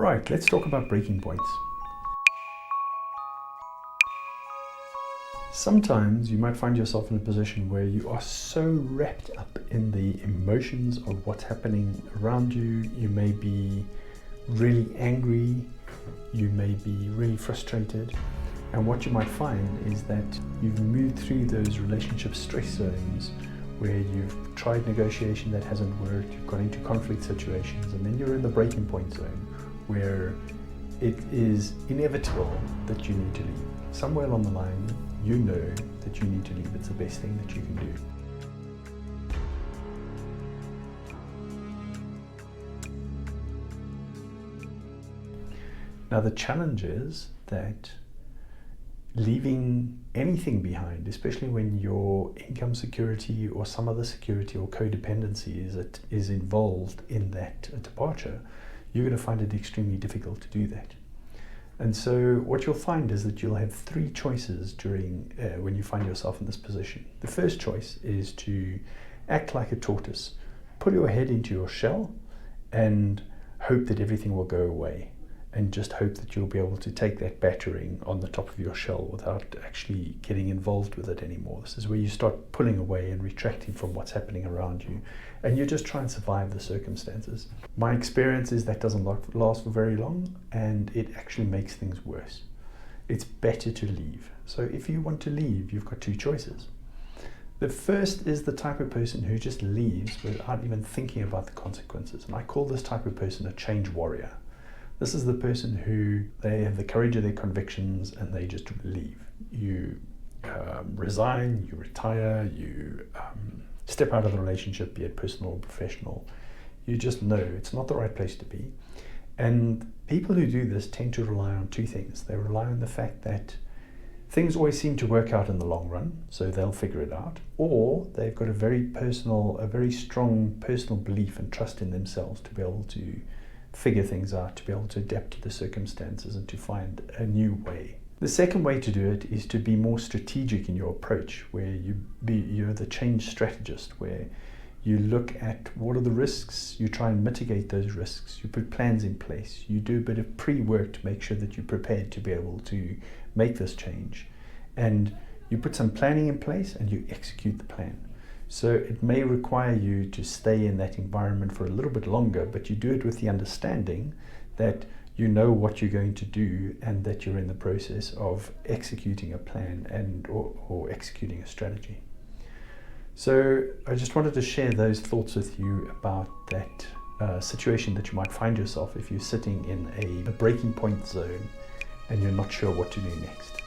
Right, let's talk about breaking points. Sometimes you might find yourself in a position where you are so wrapped up in the emotions of what's happening around you. You may be really angry, you may be really frustrated, and what you might find is that you've moved through those relationship stress zones where you've tried negotiation that hasn't worked, you've got into conflict situations, and then you're in the breaking point zone where it is inevitable that you need to leave. Somewhere along the line, you know that you need to leave. It's the best thing that you can do. Now the challenge is that leaving anything behind, especially when your income security or some other security or codependency is involved in that departure, you're going to find it extremely difficult to do that. And so what you'll find is that you'll have three choices during when you find yourself in this position. The first choice is to act like a tortoise, pull your head into your shell and hope that everything will go away, and just hope that you'll be able to take that battering on the top of your shell without actually getting involved with it anymore. This is where you start pulling away and retracting from what's happening around you, and you just try and survive the circumstances. My experience is that doesn't last for very long, and it actually makes things worse. It's better to leave. So if you want to leave, you've got two choices. The first is the type of person who just leaves without even thinking about the consequences, and I call this type of person a change warrior. This is the person who they have the courage of their convictions and they just leave. You resign, you retire, you step out of the relationship, be it personal or professional. You just know it's not the right place to be. And people who do this tend to rely on two things. They rely on the fact that things always seem to work out in the long run, so they'll figure it out, or they've got a very strong personal belief and trust in themselves to be able to figure things out, to be able to adapt to the circumstances and to find a new way. The second way to do it is to be more strategic in your approach, where you're the change strategist, where you look at what are the risks, you try and mitigate those risks, you put plans in place, you do a bit of pre-work to make sure that you're prepared to be able to make this change, and you put some planning in place and you execute the plan. So it may require you to stay in that environment for a little bit longer, but you do it with the understanding that you know what you're going to do and that you're in the process of executing a plan or executing a strategy. So I just wanted to share those thoughts with you about that situation that you might find yourself if you're sitting in a breaking point zone and you're not sure what to do next.